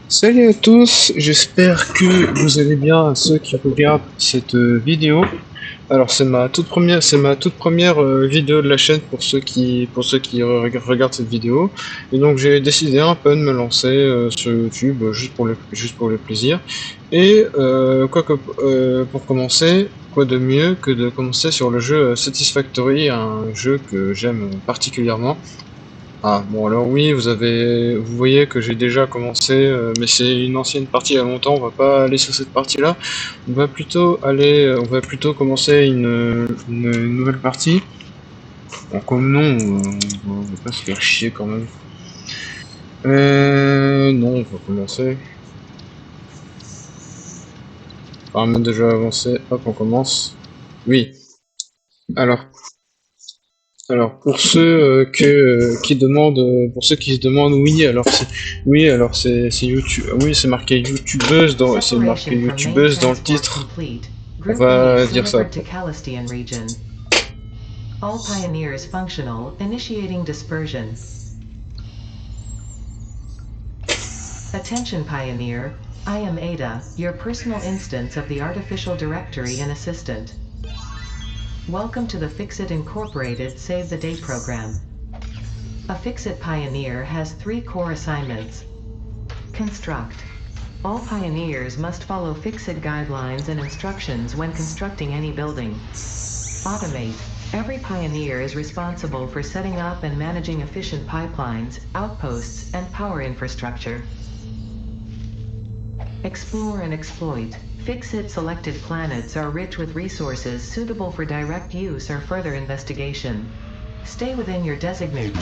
Salut à tous, j'espère que vous allez bien, ceux qui regardent cette vidéo. Alors c'est ma toute première vidéo de la chaîne pour ceux qui regardent cette vidéo. Et donc j'ai décidé un peu de me lancer sur YouTube juste pour le plaisir. Et pour commencer, quoi de mieux que de commencer sur le jeu Satisfactory, un jeu que j'aime particulièrement. Ah, bon alors oui, vous voyez que j'ai déjà commencé, mais c'est une ancienne partie il y a longtemps, on va pas aller sur cette partie-là. On va plutôt commencer une nouvelle partie. Bon, comme non, on va pas se faire chier quand même. Non, on va commencer. On a déjà avancé, hop, on commence. Oui, alors, pour ceux pour ceux qui se demandent, oui, alors c'est YouTube, oui, c'est marqué Separation from main YouTubeuse dans le transport titre. complete. On Group A va dire ça delivered to après. Calistian region. All pioneers functional, initiating dispersion. Attention pioneer, I am Ada, your personal instance of the artificial directory and assistant. Welcome to the Fixit Incorporated Save the Day program. A Fixit pioneer has 3 core assignments. Construct. All pioneers must follow Fixit guidelines and instructions when constructing any building. Automate. Every pioneer is responsible for setting up and managing efficient pipelines, outposts, and power infrastructure. Explore and exploit. Fixit selected planets are rich with resources suitable for direct use or further investigation. Stay within your designated.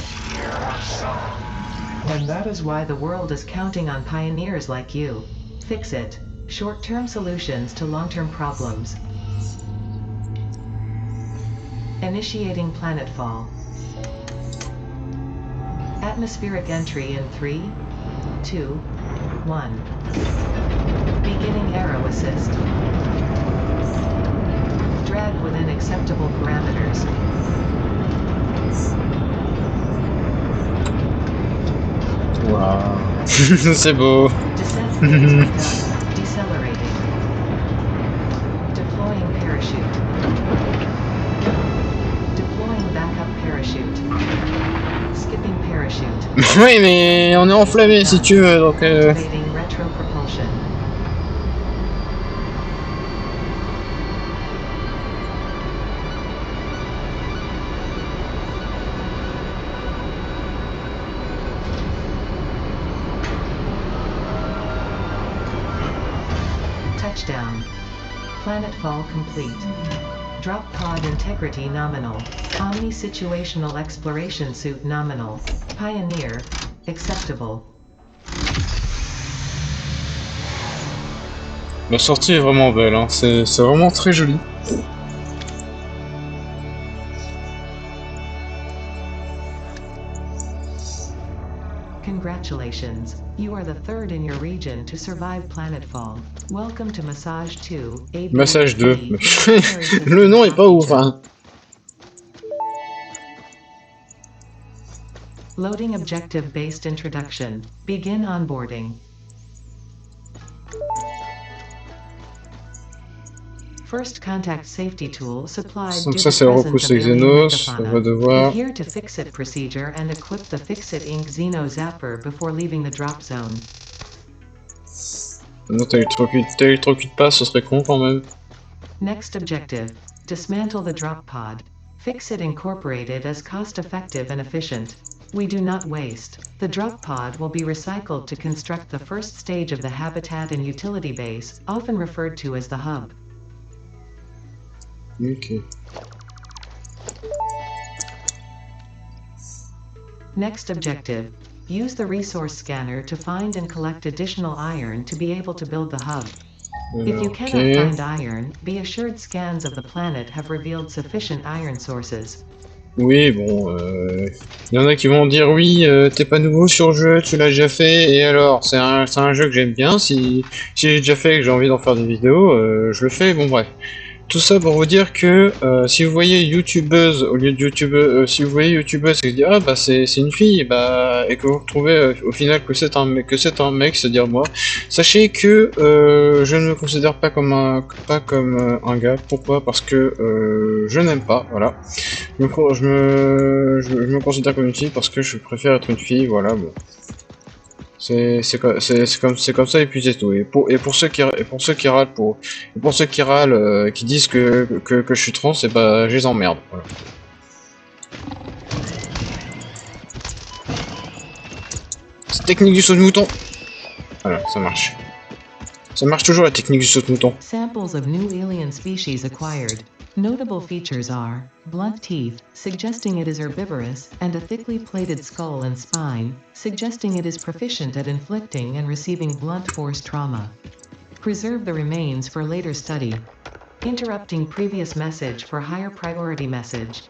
And that is why the world is counting on pioneers like you. Fixit. Short-term solutions to long-term problems. Initiating planetfall. Atmospheric entry in 3, 2, 1. Beginning aero assist. Drag within acceptable parameters. Waouh, c'est beau. Descent phase begun. Decelerating. Deploying parachute. Deploying backup parachute. Skipping parachute. Oui, mais on est enflammé si tu veux, donc Activating retropropulsion. Touchdown. Planetfall complete. Drop pod integrity nominal. Omni situational exploration suit nominal. Pioneer. Acceptable. la sortie est vraiment belle, hein. C'est vraiment très joli. Congratulations. You are the third in your region to survive planetfall. Welcome to Massage 2, A, B, Massage 2. C, Le nom est pas ouf, hein. Loading objective-based introduction. Begin onboarding. First contact safety tool supplied Donc due ça to c'est presence of repousser alien Xenos, on va megafauna. devoir... Adhere to Fixit procedure and equip the Fixit Inc. Xeno Zapper before leaving the drop zone. Non, t'électrocutes pas, ce serait con quand même. Next objective. Dismantle the drop pod. Fixit Incorporated is cost-effective and efficient. We do not waste. The drop pod will be recycled to construct the first stage of the habitat and utility base, often referred to as the hub. Ok. Next objective. Use the resource scanner to find and collect additional iron to be able to build the hub. If you cannot Ok. find iron, be assured scans of the planet have revealed sufficient iron sources. Oui, bon, il y en a qui vont dire oui, t'es pas nouveau sur le jeu, tu l'as déjà fait, et alors, c'est un jeu que j'aime bien, si j'ai déjà fait et que j'ai envie d'en faire des vidéos, je le fais, bon bref. Tout ça pour vous dire que si vous voyez youtubeuse au lieu de youtubeuse, si vous voyez youtubeuse et que vous dites ah bah c'est une fille, bah et que vous retrouvez au final que c'est un mec, c'est-à-dire moi, sachez que je ne me considère pas comme un gars. Pourquoi? Parce que je n'aime pas, voilà. Je me considère comme une fille parce que je préfère être une fille, voilà. Bon. C'est comme ça et puis c'est tout. Et pour ceux qui râlent qui disent que je suis trans, et bah je les emmerde. Voilà. C'est technique du saut de mouton. Voilà, ça marche. Ça marche toujours la technique du saut de mouton. Samples of new alien species acquired. Notable features are blunt teeth, suggesting it is herbivorous, and a thickly plated skull and spine, suggesting it is proficient at inflicting and receiving blunt force trauma. Preserve the remains for later study. Interrupting previous message for higher priority message.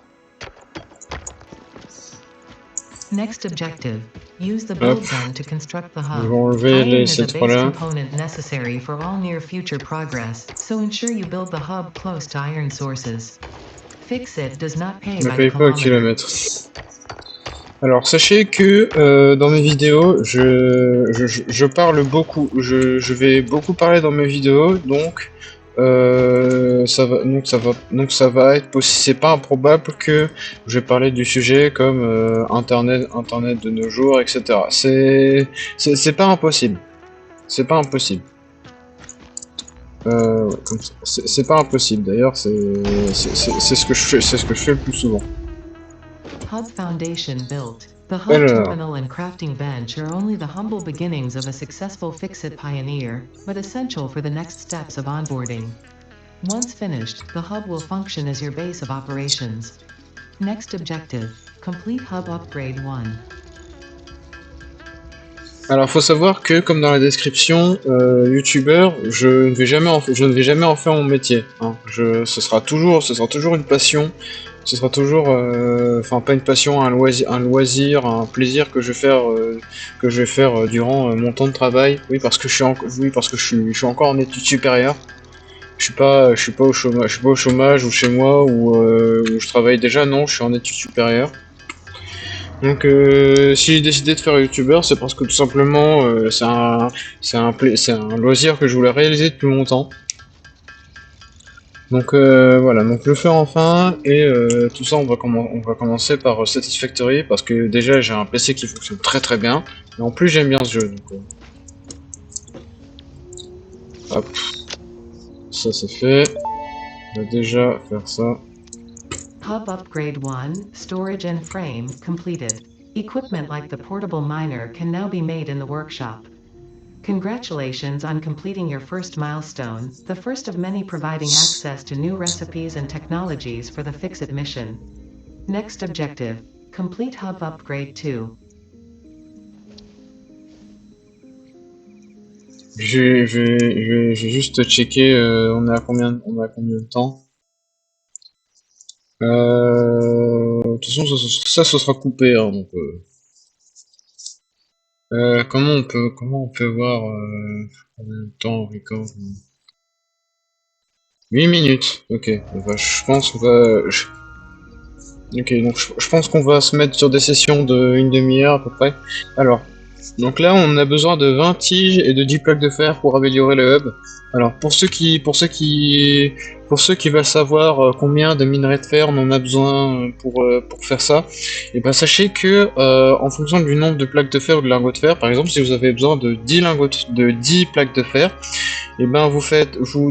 Next objective. Use the build gun to construct the hub. Je vais enlever Iron ces is a base trois-là. component necessary for all near future progress, so ensure you build the hub close to iron sources. Fix-It does not pay Ne by paye the pas au kilometer. kilomètre. Alors sachez que dans mes vidéos, je parle beaucoup, je vais beaucoup parler dans mes vidéos, donc ça va être possible. C'est pas improbable que je vais parler du sujet comme internet de nos jours, etc. C'est pas impossible. C'est pas impossible. C'est pas impossible. D'ailleurs, c'est ce que je fais, c'est ce que je fais le plus souvent. Hub foundation built. The hub Alors. terminal and crafting bench are only the humble beginnings of a successful Fix-It pioneer, but essential for the next steps of onboarding. Once finished, the hub will function as your base of operations. Next objective. Complete Hub Upgrade 1. Alors, faut savoir que, comme dans la description, youtubeur, je ne vais jamais en faire mon métier. Hein. Ce sera toujours une passion. Ce sera toujours, enfin pas une passion, un loisir, un plaisir que je vais faire durant mon temps de travail. Oui, parce que je suis encore en études supérieures. Je suis pas au chômage ou chez moi où je travaille déjà. Non, je suis en études supérieures. Donc si j'ai décidé de faire youtubeur, c'est parce que tout simplement c'est un loisir que je voulais réaliser depuis longtemps. Donc voilà, donc le faire enfin et tout ça on va commencer par Satisfactory parce que déjà j'ai un PC qui fonctionne très très bien et en plus j'aime bien ce jeu donc hop, ça c'est fait. On va déjà faire ça. Hub Upgrade 1, Storage and Frame, completed. Equipment like the portable miner can now be made in the workshop. Congratulations on completing your first milestone, the first of many providing access to new recipes and technologies for the Fix-It mission. Next objective. Complete Hub Upgrade 2. Je vais juste checker, on a combien de temps? De toute façon, ça sera coupé, hein, donc. Comment on peut voir combien de temps record? 8 minutes. Ok. Bah, je pense qu'on va. Ok, donc je pense qu'on va se mettre sur des sessions de une demi-heure à peu près. Alors. Donc là, on a besoin de 20 tiges et de 10 plaques de fer pour améliorer le hub. Alors pour ceux qui veulent savoir combien de minerais de fer on en a besoin pour faire ça, et ben sachez que en fonction du nombre de plaques de fer ou de lingots de fer, par exemple si vous avez besoin de 10 plaques de fer, et ben vous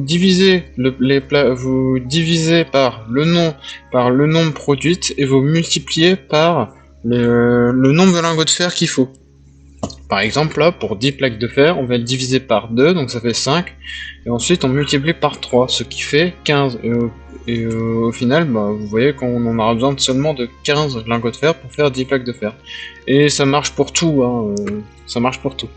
divisez vous divisez par le nombre produites et vous multipliez par le nombre de lingots de fer qu'il faut. Par exemple, là, pour 10 plaques de fer, on va le diviser par 2, donc ça fait 5. Et ensuite, on multiplie par 3, ce qui fait 15. Et au final, bah, vous voyez qu'on en aura besoin seulement de 15 lingots de fer pour faire 10 plaques de fer. Et ça marche pour tout, hein, ça marche pour tout.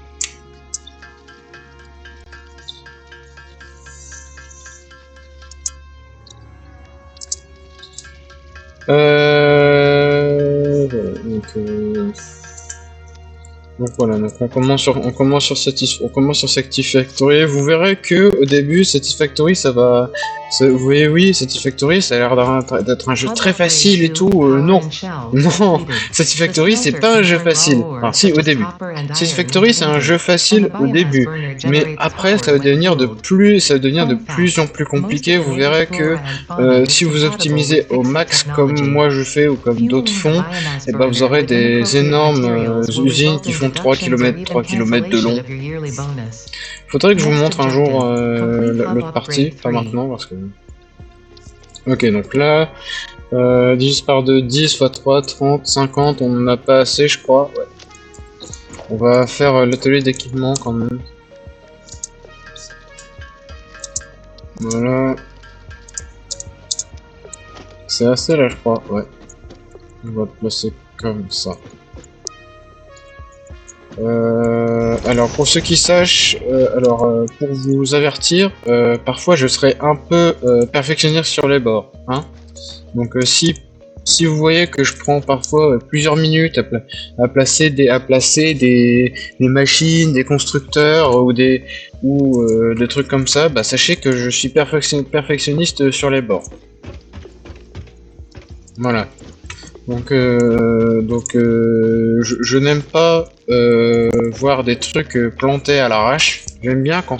Donc voilà, donc on commence sur Satisfactory. Vous verrez que au début Satisfactory ça va Vous voyez, oui, Satisfactory, ça a l'air d'être un jeu très facile et tout. Non, non, Satisfactory, c'est pas un jeu facile. Enfin, si, au début. Satisfactory, c'est un jeu facile au début, mais après, ça va devenir de plus en plus compliqué. Vous verrez que si vous optimisez au max, comme moi je fais ou comme d'autres font, et ben vous aurez des énormes usines qui font 3 km de long. Faudrait que je vous montre un jour l'autre partie, pas maintenant parce que... Ok, donc là, 10 par 2, 10 x 3, 30, 50, on en a pas assez je crois. Ouais. On va faire l'atelier d'équipement quand même. Voilà. C'est assez là je crois, ouais. On va le placer comme ça. Alors pour ceux qui sachent, pour vous avertir, parfois je serai un peu perfectionniste sur les bords, hein. Donc si vous voyez que je prends parfois plusieurs minutes à placer des machines, des constructeurs ou des trucs comme ça, bah sachez que je suis perfectionniste sur les bords. Voilà. Donc je n'aime pas voir des trucs plantés à l'arrache. J'aime bien quand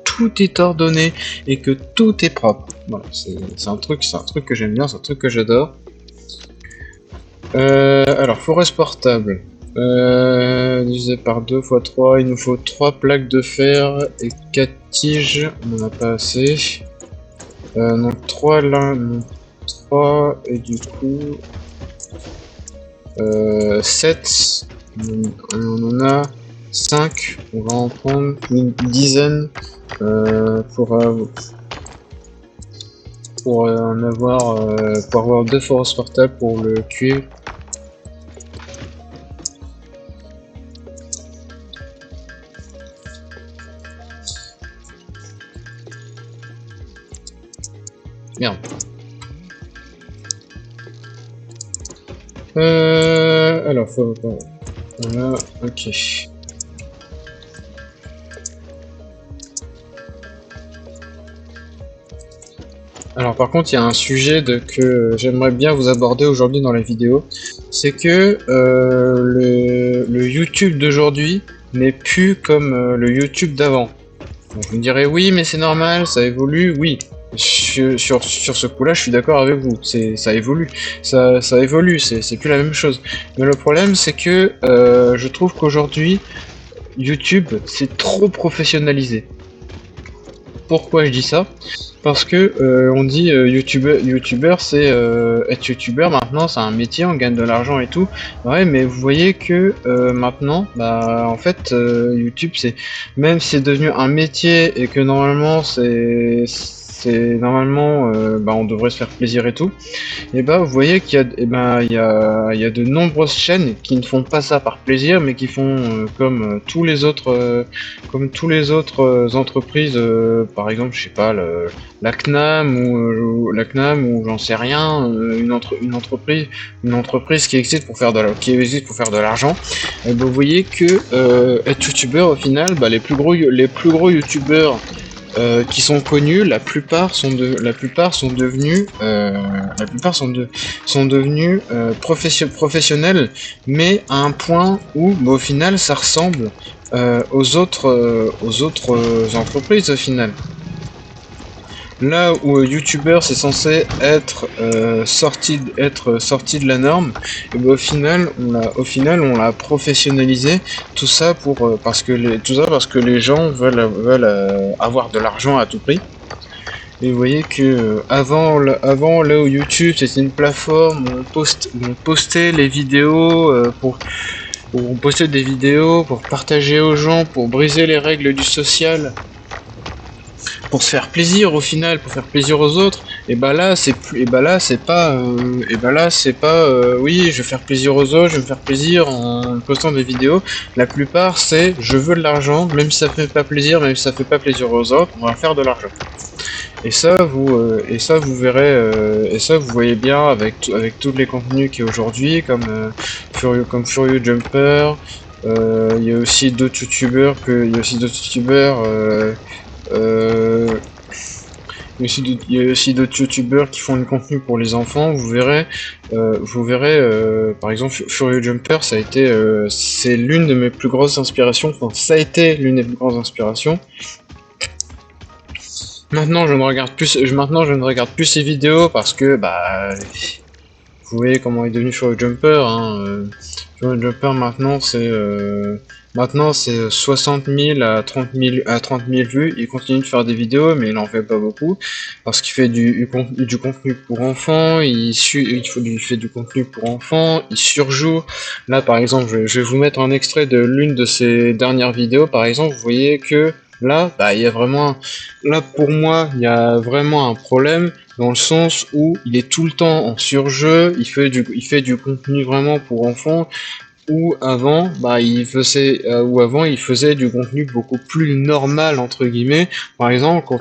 tout est ordonné et que tout est propre. Voilà, c'est un truc que j'aime bien, c'est un truc que j'adore. Alors forest portable. Divisé par 2 x 3, il nous faut 3 plaques de fer et 4 tiges, on n'en a pas assez. Donc 3 là. 3 et du coup 7, on en a 5, on va en prendre une dizaine pour avoir 2 forces portables pour le cuivre. Merde. Alors, voilà, ok. Alors par contre, il y a un sujet que j'aimerais bien vous aborder aujourd'hui dans la vidéo, c'est que le YouTube d'aujourd'hui n'est plus comme le YouTube d'avant. Vous me direz oui, mais c'est normal, ça évolue, oui. Sur ce coup-là, je suis d'accord avec vous. Ça évolue, ça évolue. C'est plus la même chose. Mais le problème, c'est que je trouve qu'aujourd'hui, YouTube, c'est trop professionnalisé. Pourquoi je dis ça? Parce que on dit youtubeur, c'est être youtubeur maintenant, c'est un métier, on gagne de l'argent et tout. Ouais, mais vous voyez que maintenant, bah en fait, YouTube, même si c'est devenu un métier et que normalement on devrait se faire plaisir et tout, et bah vous voyez qu'il y a il y a de nombreuses chaînes qui ne font pas ça par plaisir, mais qui font comme tous les autres entreprises, par exemple, je sais pas, la CNAM ou j'en sais rien, une entreprise qui existe pour faire de l'argent. Et bah, vous voyez que être youtubeur au final, bah, les plus gros youtubeurs qui sont connus, la plupart sont devenus professionnels, mais à un point où bah, au final ça ressemble aux autres entreprises au final. Là où youtubeur c'est censé être sorti de la norme, et ben, au final on l'a professionnalisé, tout ça parce que les gens veulent avoir de l'argent à tout prix. Et vous voyez que avant là où YouTube c'était une plateforme où on postait les vidéos où on postait des vidéos pour partager aux gens, pour briser les règles du social, pour se faire plaisir au final, pour faire plaisir aux autres. Et bah là c'est pas oui, je vais faire plaisir aux autres, je vais me faire plaisir en postant des vidéos. La plupart c'est je veux de l'argent, même si ça fait pas plaisir, même si ça fait pas plaisir aux autres, on va faire de l'argent. Et ça vous verrez, et ça vous voyez bien avec tous les contenus qui est aujourd'hui, comme Furious Jumper. Il y a aussi d'autres youtubeurs Il y a aussi d'autres youtubeurs qui font du contenu pour les enfants. Vous verrez, par exemple, Furio Jumper, ça a été, c'est l'une de mes plus grosses inspirations. Enfin, ça a été l'une des plus grosses inspirations. Maintenant, je ne regarde plus ses vidéos parce que, bah, vous voyez comment il est devenu Furio Jumper. Hein, Furio Jumper maintenant c'est 60 000 à 30 000 vues. Il continue de faire des vidéos, mais il en fait pas beaucoup parce qu'il fait du contenu pour enfants. Il fait du contenu pour enfants. Il surjoue. Là, par exemple, je vais vous mettre un extrait de l'une de ses dernières vidéos. Par exemple, vous voyez que là, bah, là pour moi, il y a vraiment un problème dans le sens où il est tout le temps en surjeu, il fait du contenu vraiment pour enfants, ou avant, bah, il faisait du contenu beaucoup plus normal entre guillemets. Par exemple,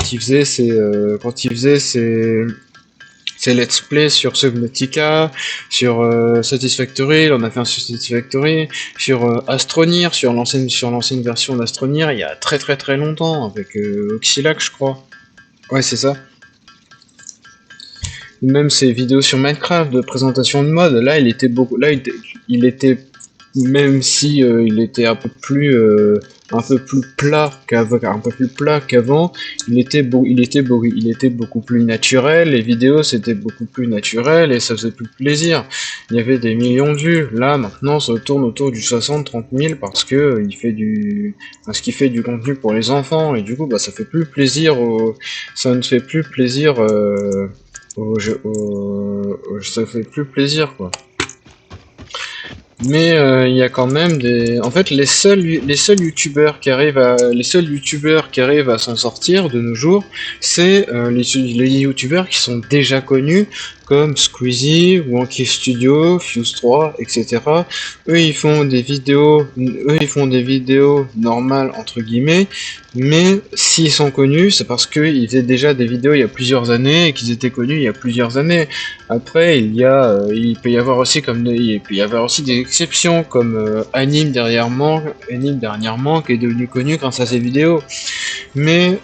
ses let's play sur Subnautica, sur Satisfactory, il en a fait un sur Satisfactory, sur Astroneer, sur l'ancienne version d'Astroneer, il y a très très très longtemps, avec Oxylac, je crois. Ouais, c'est ça. Même ses vidéos sur Minecraft de présentation de mode, là il était même si il était un peu plus plat qu'avant, il était beaucoup plus naturel, les vidéos c'était beaucoup plus naturel et ça faisait plus plaisir. Il y avait des millions de vues. Là maintenant ça tourne autour du 60-30 000 parce que parce qu'il fait du contenu pour les enfants et du coup bah ça ne fait plus plaisir ça fait plus plaisir quoi. Mais il y a quand même en fait les seuls youtubeurs qui arrivent à s'en sortir de nos jours, c'est les youtubeurs qui sont déjà connus comme Squeezie, Wonky Studio, Fuse 3, etc. Eux ils font des vidéos normales entre guillemets, mais s'ils sont connus, c'est parce qu'ils faisaient déjà des vidéos il y a plusieurs années et qu'ils étaient connus il y a plusieurs années. Après, il peut y avoir aussi des exceptions comme Anime dernièrement, qui est devenu connu grâce à ses vidéos. Mais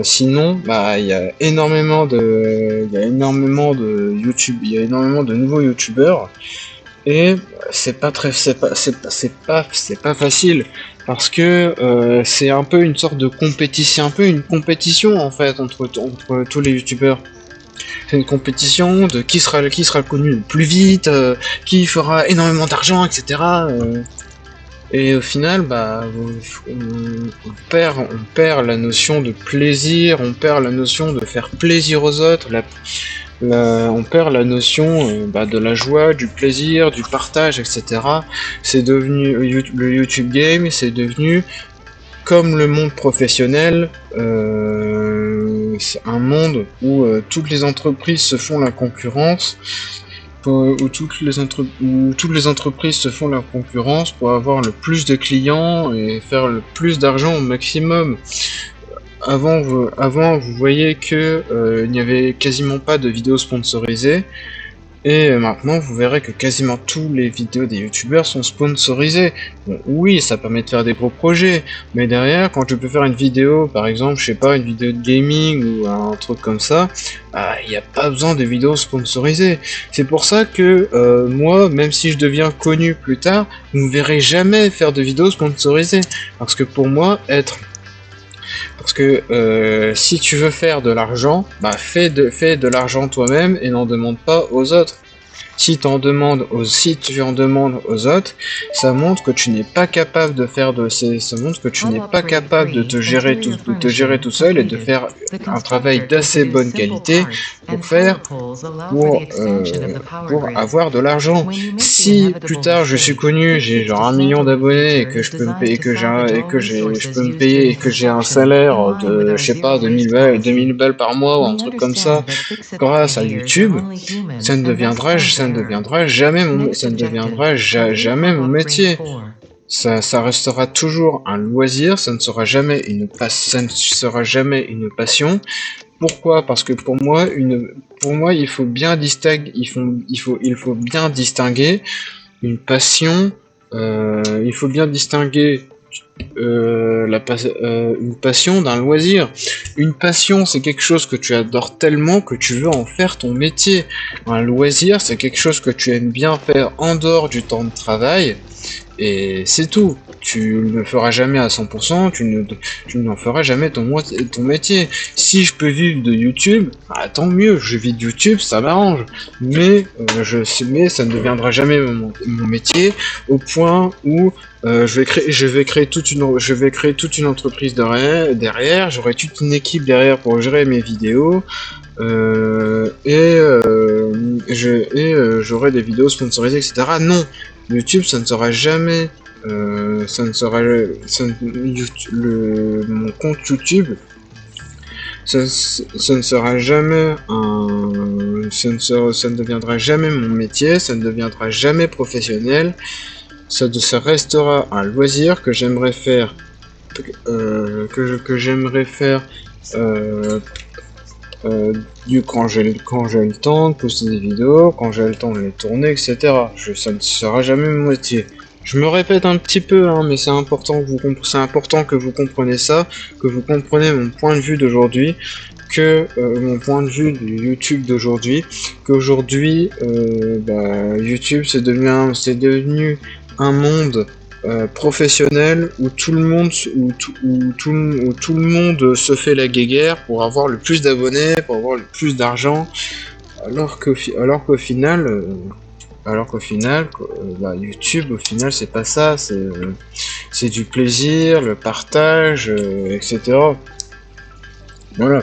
sinon, bah il y a énormément de nouveaux youtubeurs et c'est pas facile parce que c'est un peu une sorte de compétition, un peu une compétition en fait entre tous les youtubeurs. C'est une compétition de qui sera connu le plus vite, qui fera énormément d'argent, etc. Et au final, bah, on perd la notion de plaisir, on perd la notion de faire plaisir aux autres, on perd la notion bah, de la joie, du plaisir, du partage, etc. C'est devenu le YouTube game, c'est devenu comme le monde professionnel, c'est un monde où toutes les entreprises se font la concurrence, où toutes les entreprises se font la concurrence pour avoir le plus de clients et faire le plus d'argent au maximum. Avant, vous voyez que il n'y avait quasiment pas de vidéos sponsorisées. Et maintenant, vous verrez que quasiment tous les vidéos des youtubeurs sont sponsorisées. Bon, oui, ça permet de faire des gros projets, mais derrière, quand je peux faire une vidéo, par exemple, je sais pas, une vidéo de gaming ou un truc comme ça, il n'y a pas besoin de vidéos sponsorisées. C'est pour ça que moi, même si je deviens connu plus tard, vous ne verrez jamais faire de vidéos sponsorisées. Parce que pour moi, si tu veux faire de l'argent, bah fais de l'argent toi-même et n'en demande pas aux autres. Si tu en demandes aux autres, ça montre que tu n'es pas capable de te gérer tout seul et de faire un travail d'assez bonne qualité pour avoir de l'argent. Si plus tard je suis connu, j'ai genre 1 million d'abonnés et que je peux me payer, et que j'ai un salaire de, je sais pas, 2000 balles par mois ou un truc comme ça, grâce à YouTube, ça ne deviendra jamais mon métier. Ça restera toujours un loisir, ça ne sera jamais une passion. Pourquoi? Parce que pour moi, il faut bien distinguer une passion. Il faut bien distinguer une passion d'un loisir. Une passion, c'est quelque chose que tu adores tellement que tu veux en faire ton métier. Un loisir, c'est quelque chose que tu aimes bien faire en dehors du temps de travail. Et c'est tout. Tu ne le feras jamais à 100%, tu n'en feras jamais ton métier. Si je peux vivre de YouTube, bah, tant mieux, je vis de YouTube, ça m'arrange. Mais ça ne deviendra jamais mon métier, au point où je vais créer toute une entreprise derrière, j'aurai toute une équipe derrière pour gérer mes vidéos, j'aurai des vidéos sponsorisées, etc. Non, YouTube, ça ne sera jamais, ça ne sera, ça ne- mon compte YouTube, ça ne sera jamais ça ne deviendra jamais mon métier, ça ne deviendra jamais professionnel, ça restera un loisir que j'aimerais faire, que j'aimerais faire, euh, quand j'ai le temps de poster des vidéos, quand j'ai le temps de les tourner, etc. Ça ne sera jamais mon métier. Je me répète un petit peu, hein, mais c'est important c'est important que vous compreniez ça, que vous compreniez mon point de vue d'aujourd'hui, mon point de vue du YouTube d'aujourd'hui, qu'aujourd'hui, YouTube c'est devenu un monde professionnel où tout le monde où tout le monde se fait la guéguerre pour avoir le plus d'abonnés, pour avoir le plus d'argent, alors qu'au final, YouTube, au final, c'est pas ça, c'est du plaisir, le partage, etc. Voilà.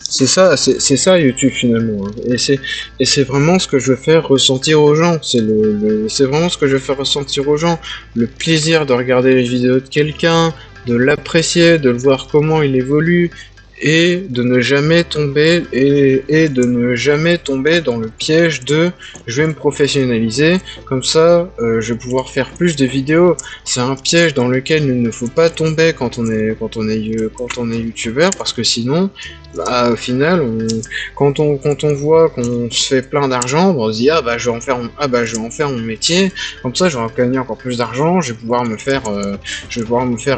C'est ça YouTube finalement, hein. Et c'est vraiment ce que je veux faire ressentir aux gens. C'est vraiment ce que je veux faire ressentir aux gens. Le plaisir de regarder les vidéos de quelqu'un, de l'apprécier, de le voir comment il évolue, et de ne jamais tomber et de ne jamais tomber dans le piège de je vais me professionnaliser, comme ça je vais pouvoir faire plus de vidéos. C'est un piège dans lequel il ne faut pas tomber quand on est youtubeur, parce que sinon au final, quand on voit qu'on se fait plein d'argent, on se dit je vais en faire mon métier. Comme ça, je vais gagner encore plus d'argent. Je vais pouvoir me faire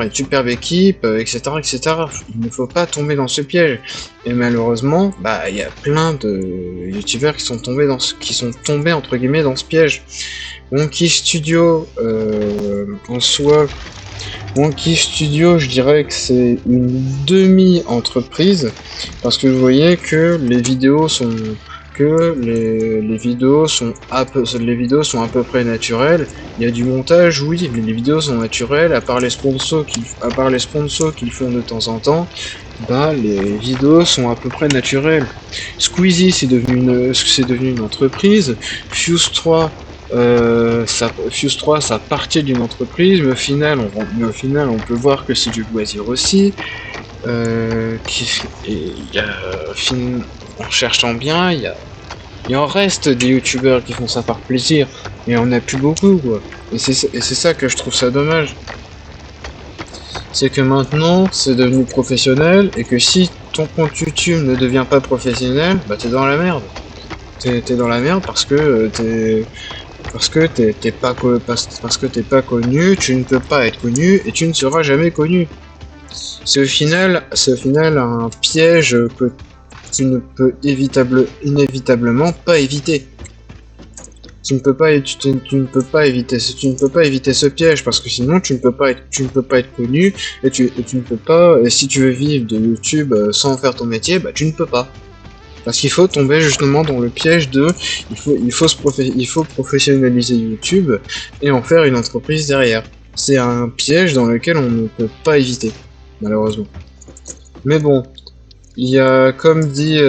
une superbe équipe, etc., etc. Il ne faut pas tomber dans ce piège. Et malheureusement, il y a plein de youtubeurs qui sont tombés entre guillemets dans ce piège. Monkey Studio, en soi. Monkey Studio, je dirais que c'est une demi-entreprise, parce que vous voyez que les vidéos sont à peu près naturelles. Il y a du montage, oui, mais les vidéos sont naturelles, à part les sponsors qu'ils font de temps en temps, les vidéos sont à peu près naturelles. Squeezie, c'est devenu une entreprise. Fuse 3, ça partait d'une entreprise, mais au final, on peut voir que c'est du loisir aussi. En cherchant bien, il en reste des youtubeurs qui font ça par plaisir, mais on n'a plus beaucoup, quoi. Et c'est ça que je trouve ça dommage. C'est que maintenant, c'est devenu professionnel, et que si ton compte YouTube ne devient pas professionnel, t'es dans la merde. T'es dans la merde parce que parce que t'es pas connu, tu ne peux pas être connu et tu ne seras jamais connu. C'est au final un piège que tu ne peux inévitablement pas éviter. Tu ne peux pas éviter ce piège, parce que sinon tu ne peux pas être connu, et tu ne peux pas, et si tu veux vivre de YouTube sans faire ton métier, tu ne peux pas. Parce qu'il faut tomber justement dans le piège de il faut professionnaliser YouTube et en faire une entreprise derrière. C'est un piège dans lequel on ne peut pas éviter, malheureusement. Mais bon, il y a, comme dit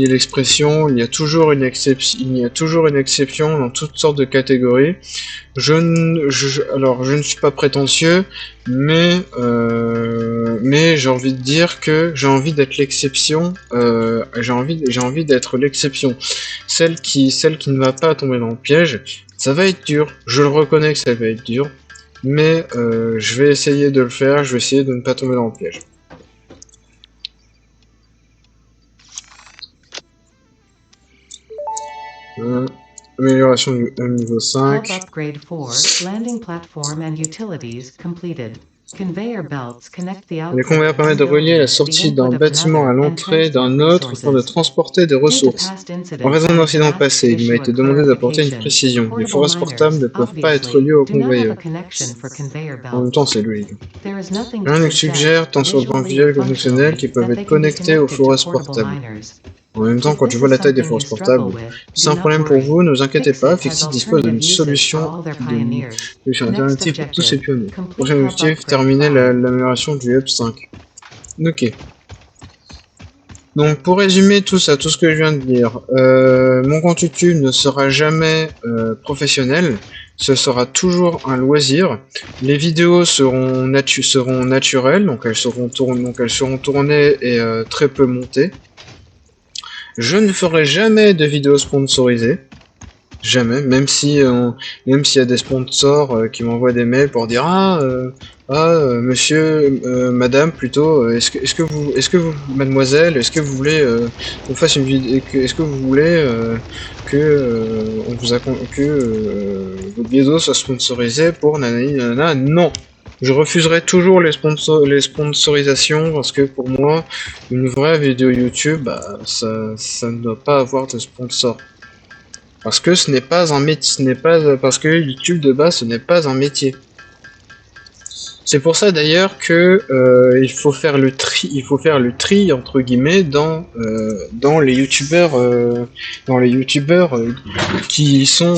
l'expression, il y a toujours une exception dans toutes sortes de catégories. Alors, je ne suis pas prétentieux, mais j'ai envie de dire que j'ai envie d'être l'exception. J'ai envie d'être l'exception, celle qui ne va pas tomber dans le piège. Ça va être dur, je le reconnais que ça va être dur, mais je vais essayer de le faire. Je vais essayer de ne pas tomber dans le piège. Amélioration du niveau Hub 5. upgrade 4, landing platform and utilities completed. Conveyor belts connect the Les output convoyeurs of permettent de one relier building la to the sortie input d'un of bâtiment à another and l'entrée d'un transport autre afin de resources. transporter des Due to ressources. past En incidents raison and d'incidents harassed passés, il m'a issue a été demandé d'apporter une clarification. précision. Les Portable forests portables miners, ne peuvent pas être obviously, reliés aux do not have a convoyeurs. connection for conveyor En même belts. temps, c'est logique. There is nothing to Rien ne suggest, suggère, tant sur le plan visually or visuel que fonctionnel, qu'ils functionally, peuvent that être they can be connectés aux connected to forests portable portables. miners. En même temps, If quand tu this vois is la taille des something you forests struggle portables, with, c'est do un not problème pour worry. vous, ne vous inquiétez pas, Fixit has Fixit dispose d'une alternative uses for solution all their pioneers. Next alternative pour tous ces objective, pionniers. complete Prochain hub objectif, upgrade terminer 5. l'amélioration du Hub 5. Ok. Donc pour résumer tout ça, tout ce que je viens de dire, mon compte YouTube ne sera jamais professionnel, ce sera toujours un loisir. Les vidéos seront naturelles, donc elles seront tournées et très peu montées. Je ne ferai jamais de vidéos sponsorisées. Jamais, même si même s'il y a des sponsors qui m'envoient des mails pour dire monsieur, madame plutôt, est-ce que vous, mademoiselle, est-ce que vous voulez qu'on fasse une vidéo, est-ce que vous voulez que on vous que votre vidéo soit sponsorisée pour nanani nanana? Non, je refuserai toujours les sponsorisations parce que pour moi, une vraie vidéo YouTube, bah, ça ne doit pas avoir de sponsor. Parce que ce n'est pas un métier, parce que YouTube de base ce n'est pas un métier. C'est pour ça d'ailleurs que il faut faire le tri entre guillemets dans les youtubeurs qui sont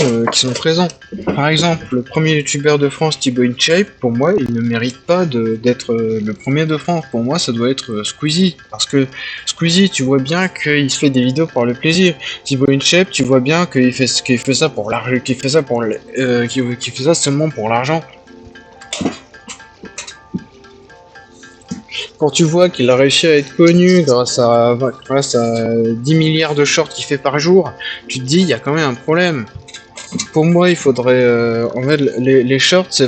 présents. Par exemple, le premier youtubeur de France, Thibaut InShape, pour moi, il ne mérite pas d'être le premier de France. Pour moi, ça doit être Squeezie, parce que Squeezie, tu vois bien qu'il se fait des vidéos pour le plaisir. Thibaut InShape, tu vois bien qu'il fait ça pour l'argent, qu'il fait ça seulement pour l'argent. Quand tu vois qu'il a réussi à être connu grâce à 10 milliards de shorts qu'il fait par jour, tu te dis il y a quand même un problème. Pour moi, il faudrait en fait les shorts, c'est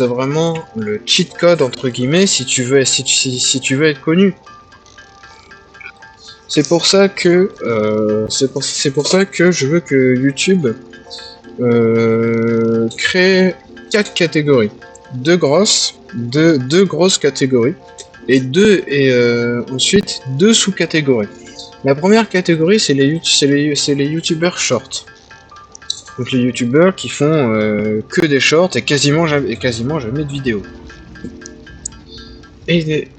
vraiment le cheat code entre guillemets si tu veux être connu. C'est pour ça que je veux que YouTube crée 4 catégories, deux grosses catégories. Et ensuite deux sous-catégories. La première catégorie, c'est les youtubeurs shorts. Donc les youtubeurs qui font que des shorts et quasiment jamais de vidéos. Et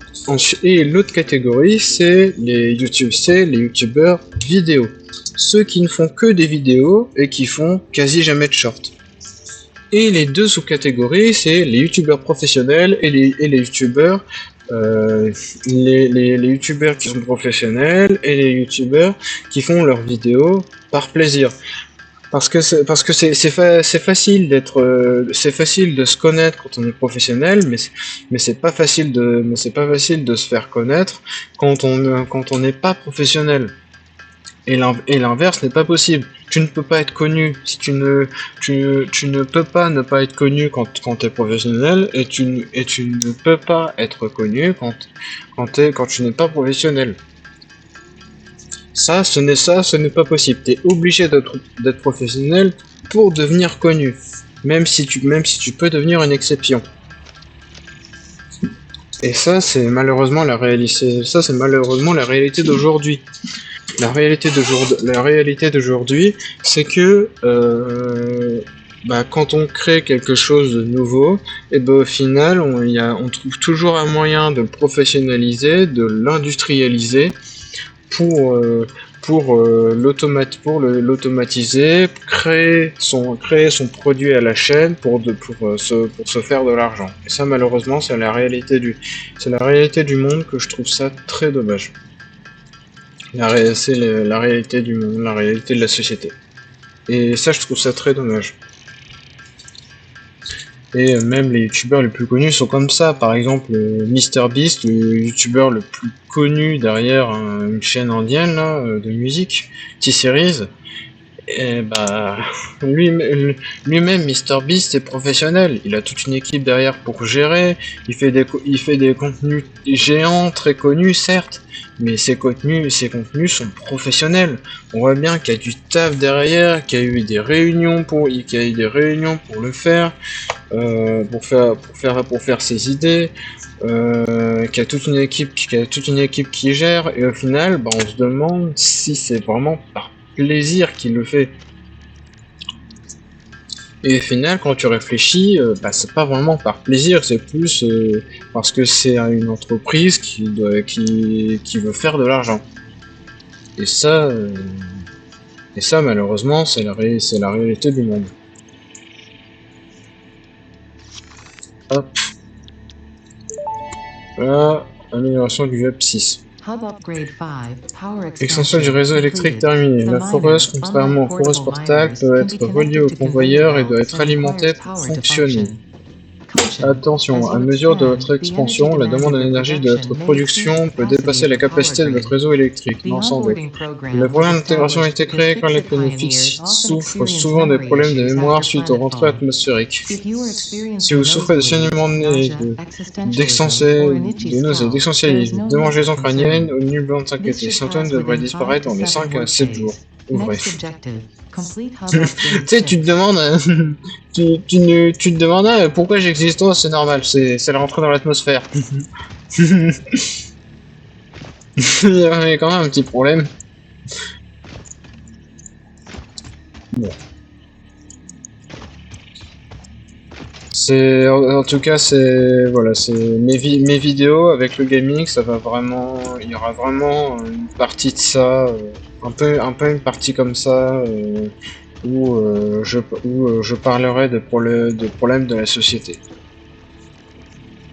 l'autre catégorie, c'est les youtubeurs vidéo. Ceux qui ne font que des vidéos et qui font quasi jamais de shorts. Et les deux sous-catégories, c'est les youtubeurs professionnels et les youtubeurs les youtubeurs qui sont professionnels et les youtubeurs qui font leurs vidéos par plaisir. Parce que c'est facile de se connaître quand on est professionnel, mais c'est pas facile de se faire connaître quand on n'est pas professionnel. Et l'inverse n'est pas possible. Tu ne peux pas être connu si tu ne peux pas ne pas être connu quand tu es professionnel et tu ne peux pas être connu quand tu n'es pas professionnel. Ce n'est pas possible. Tu es obligé d'être professionnel pour devenir connu, même si tu peux devenir une exception. Et ça, c'est malheureusement la réalité. Ça, c'est malheureusement la réalité d'aujourd'hui. La réalité d'aujourd'hui, c'est que quand on crée quelque chose de nouveau, et au final, on trouve toujours un moyen de le professionnaliser, de l'industrialiser pour l'automatiser, créer son produit à la chaîne pour se faire de l'argent. Et ça, malheureusement, c'est la réalité du monde que je trouve ça très dommage. C'est la réalité du monde, la réalité de la société. Et ça, je trouve ça très dommage. Et même les youtubeurs les plus connus sont comme ça. Par exemple, MrBeast, le youtubeur le plus connu derrière une chaîne indienne là, de musique, T-Series. Et bah, lui-même, Mister Beast est professionnel. Il a toute une équipe derrière pour gérer. Il fait des contenus géants, très connus, certes, mais ces contenus sont professionnels. On voit bien qu'il y a du taf derrière, qu'il y a eu des réunions qu'il y a eu des réunions pour le faire, pour faire ses idées. Qu'il y a toute une équipe qui gère. Et au final, bah, on se demande si c'est vraiment par plaisir qu'il le fait. Et au final, quand tu réfléchis, bah, c'est pas vraiment par plaisir, c'est plus parce que c'est une entreprise qui veut faire de l'argent. Et ça, euh, et ça malheureusement, c'est la réalité du monde. Hop, là, amélioration du web 6. Hub upgrade 5, power Extension du expansion réseau électrique completed. terminée. The La miner, foreuse, unlike contrairement aux foreuses portable portables, miners, peut can be être reliée connected au to conveyor convoyeur et doit belts être and alimentée requires pour power to fonctionner. function. Caution. Attention, As à you mesure de expand, votre the energy expansion, la demand demande of en your énergie de votre production may exceed the production peut capacity dépasser of la the power capacité de grid. votre réseau électrique. The Non, sans doute. onboarding Le program was programme d'intégration a established été because créé car les Fixit pioneers bénéfices often souffrent experience souvent des memory problèmes de issues mémoire after suite aux rentrées planetfall. atmosphériques. If you are Si vous experiencing souffrez de nosebleeds, saignements de nez, nausea, existentialism, or an itchy de nausées, scalp, there is d'essentialisme, no de need for démangeaisons crâniennes, concern. nul besoin de This s'inquiéter. should Symptômes pass devraient within 5 disparaître to dans les 7 5 à work 7 jours. days. Ouvrez. Next objective, complete hub upgrade Tu sais, tu te 6. demandes, tu te demandes pourquoi j'existe. Oh, c'est normal, c'est la rentrée dans l'atmosphère. Il y avait quand même un petit problème. Bon. En tout cas, c'est voilà, c'est mes vidéos avec le gaming, ça va vraiment, il y aura vraiment une partie de ça, un peu une partie comme ça où je parlerai de problèmes de la société.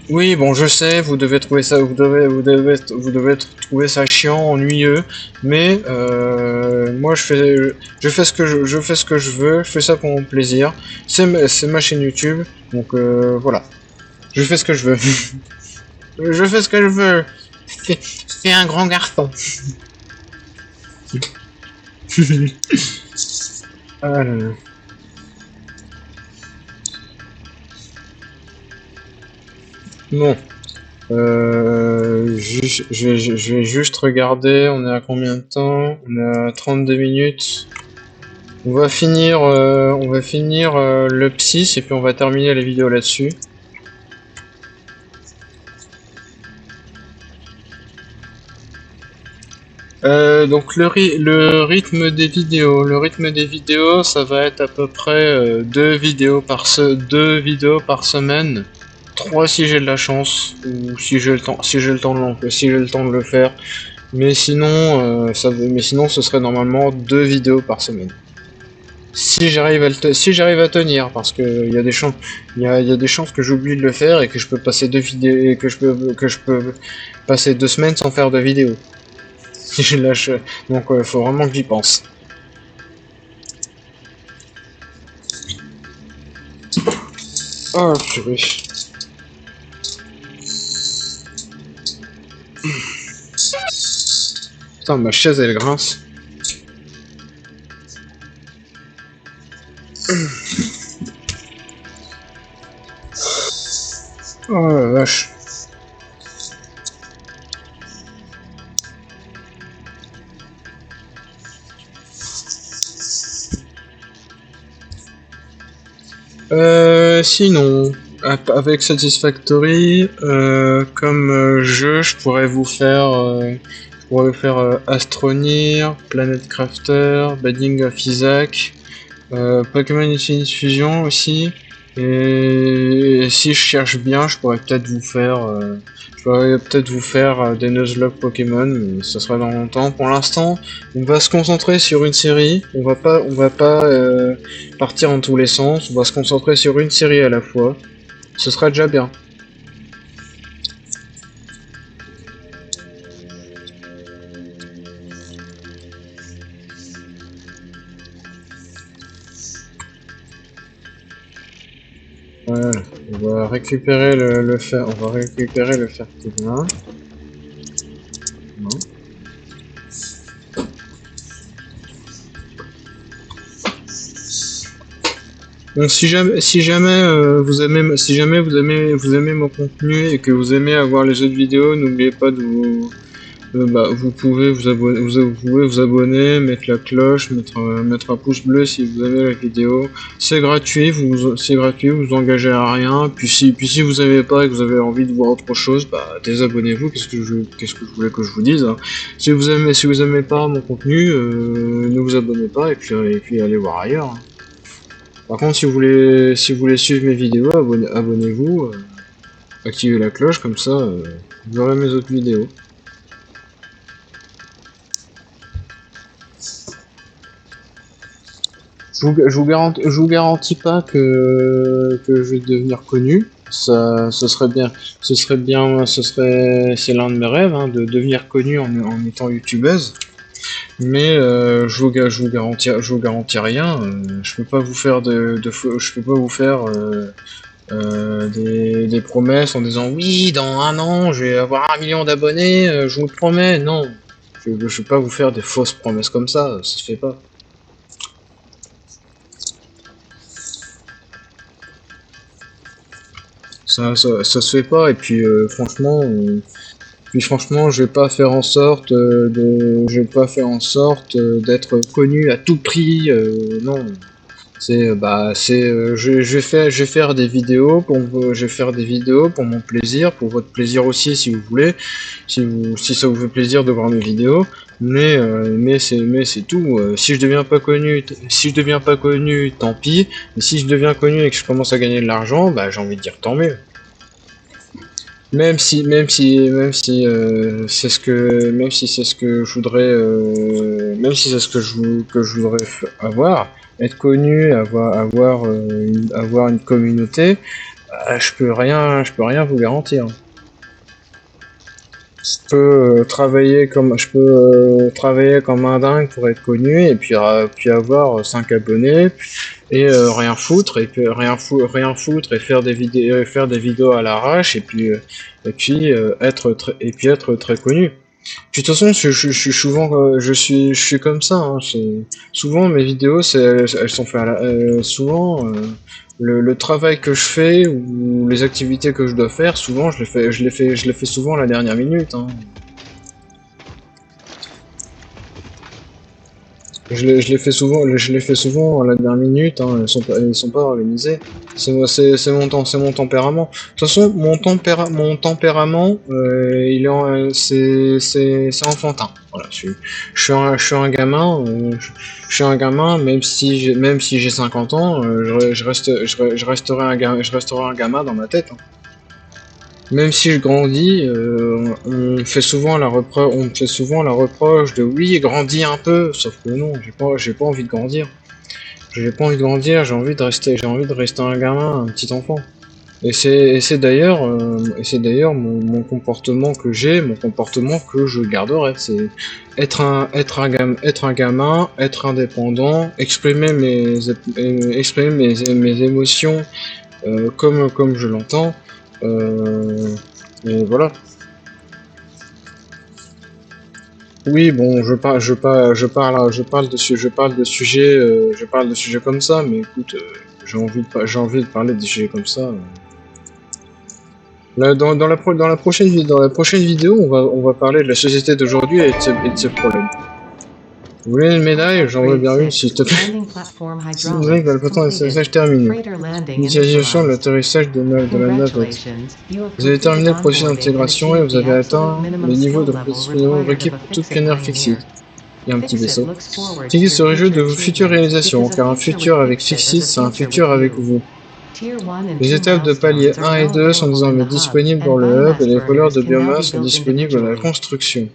Oui, bon, je sais, vous devez trouver ça, vous devez trouver ça chiant, ennuyeux, mais moi je fais ce que je fais ce que je veux, je fais ça pour mon plaisir. C'est ma chaîne YouTube, donc voilà, je fais ce que je veux. Je fais ce que je veux. C'est un grand garçon. Ah là là. Bon, je vais juste regarder, on est à combien de temps? On est à 32 minutes. On va finir le psy et puis on va terminer la vidéo là-dessus. Donc le rythme des vidéos, ça va être à peu près deux vidéos par semaine, trois si j'ai de la chance ou si j'ai le temps de le faire. Mais sinon, mais sinon, ce serait normalement deux vidéos par semaine. Si j'arrive à tenir, parce que il y a des chances que j'oublie de le faire et que je peux passer deux vidéos, et que je peux passer 2 semaines sans faire de vidéo. Si je lâche, donc faut vraiment que j'y pense. Oh purée. Putain, ma chaise elle grince. Oh la vache. Sinon, avec Satisfactory, comme jeu, je pourrais vous faire Astronir, Planet Crafter, Badding of Isaac, Pokémon Infinite Fusion aussi. Et si je cherche bien, je pourrais peut-être vous faire des Nuzlocke Pokémon, mais ça sera dans longtemps. Pour l'instant, on va se concentrer sur une série. On va pas partir en tous les sens. On va se concentrer sur une série à la fois. Ce sera déjà bien. Voilà. On va récupérer le fer. On va récupérer le fer Tignin. Non. Donc si jamais mon contenu et que vous aimez avoir les autres vidéos, n'oubliez pas de vous pouvez vous pouvez vous abonner, mettre la cloche, mettre un pouce bleu si vous aimez la vidéo. C'est gratuit, vous engagez à rien. Puis si vous aimez pas et que vous avez envie de voir autre chose, bah désabonnez-vous. Qu'est-ce que je voulais que je vous dise, hein. Si vous aimez pas mon contenu, ne vous abonnez pas et puis allez voir ailleurs, hein. Par contre, si vous voulez suivre mes vidéos, abonnez-vous, activez la cloche, comme ça, vous aurez mes autres vidéos. Je vous garantis pas que je vais devenir connu. C'est l'un de mes rêves, hein, de devenir connu en étant youtubeuse. Mais je vous garantis rien. Je peux pas vous faire je peux pas vous faire des promesses en disant oui, dans un an, je vais avoir 1 million d'abonnés, je vous le promets. Non, je peux pas vous faire des fausses promesses comme ça se fait pas. Ça se fait pas, et puis franchement, je vais pas faire en sorte d'être connu à tout prix. Non, je vais faire des vidéos je vais faire des vidéos pour mon plaisir, pour votre plaisir aussi si vous voulez, si ça vous fait plaisir de voir mes vidéos. Mais c'est tout. Si je deviens pas connu, tant pis. Mais si je deviens connu et que je commence à gagner de l'argent, bah j'ai envie de dire tant mieux. Même si c'est ce que je voudrais, même si c'est ce que je voudrais avoir, être connu, avoir une communauté, je peux rien vous garantir. Je peux travailler comme un dingue pour être connu et puis avoir 5 abonnés et rien foutre et faire des vidéos à l'arrache être très connu. Puis de toute façon, je suis comme ça, hein. Souvent mes vidéos, elles sont faites souvent le travail que je fais ou les activités que je dois faire. Souvent, je les fais souvent à la dernière minute, hein. Je les fais souvent à la dernière minute, hein. Elles sont pas organisées. C'est mon tempérament. De toute façon, mon tempérament, c'est enfantin. Voilà, je suis un gamin, je suis un gamin, même si j'ai 50 ans, je resterai un gamin dans ma tête, hein. Même si je grandis, on me fait souvent la reproche de oui, grandis un peu, sauf que non, j'ai pas envie de grandir. J'ai pas envie de grandir, j'ai envie de rester un gamin, un petit enfant. Et c'est d'ailleurs mon comportement que mon comportement que je garderai. C'est être un gamin, être indépendant, exprimer mes émotions comme je l'entends. Et voilà. Oui, bon, je parle de sujets comme ça, mais écoute, j'ai envie de parler de sujets comme ça. Là, dans la prochaine vidéo, on va parler de la société d'aujourd'hui et de ses problèmes. Vous voulez une médaille? J'en veux bien une, s'il te plaît. Vous avez le bâton d'atterrissage terminé. Initialisation de l'atterrissage de la navette. Vous avez terminé le processus d'intégration et vous avez atteint les niveaux de positionnement requis pour toute canard Fixit. Il y a un petit vaisseau. Fixit se réjouit de vos futures réalisations, car un futur avec Fixit, c'est un futur avec vous. Les étapes de palier 1 et 2 sont désormais disponibles dans le hub et les voleurs de biomasse sont disponibles dans la construction.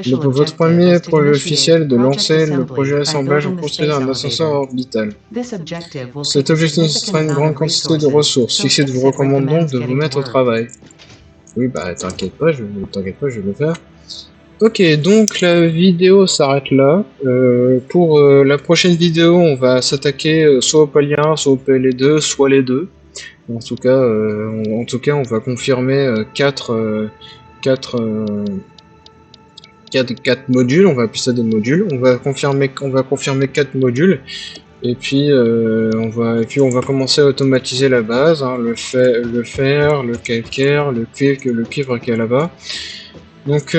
Votre premier projet officiel est de lancer le projet d'assemblage en construisant un ascenseur orbital. Cet objectif nécessitera une grande quantité de ressources. Fixit vous recommande donc de vous mettre au travail. Oui, bah t'inquiète pas, je vais le faire. Ok, donc la vidéo s'arrête là. Pour la prochaine vidéo, on va s'attaquer soit au palier 1, soit au palier 2, soit les deux. En tout cas, on va confirmer 4 modules. On va appeler ça des modules. On va confirmer 4 modules. Et puis on va commencer à automatiser la base, hein, le fer, le calcaire, le cuivre qui est là-bas. Donc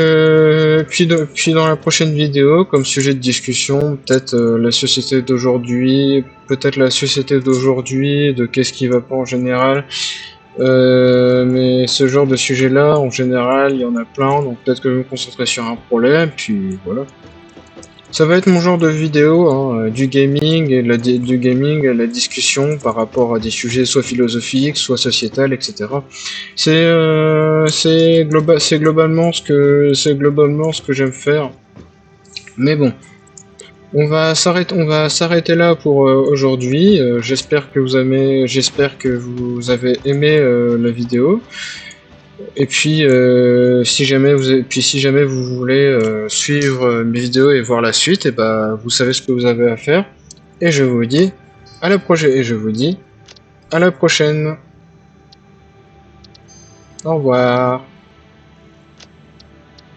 puis dans la prochaine vidéo, comme sujet de discussion, peut-être la société d'aujourd'hui, de qu'est-ce qui va pas en général. Mais ce genre de sujet-là, en général, il y en a plein, donc peut-être que je vais me concentrer sur un problème, puis voilà. Ça va être mon genre de vidéo, hein, du gaming et la discussion par rapport à des sujets soit philosophiques, soit sociétal, etc. C'est globalement ce que j'aime faire. Mais bon, on va s'arrêter là pour aujourd'hui. J'espère que vous avez aimé la vidéo. Et puis, si jamais vous voulez suivre mes vidéos et voir la suite, et ben, vous savez ce que vous avez à faire. Et je vous dis à la prochaine. Au revoir.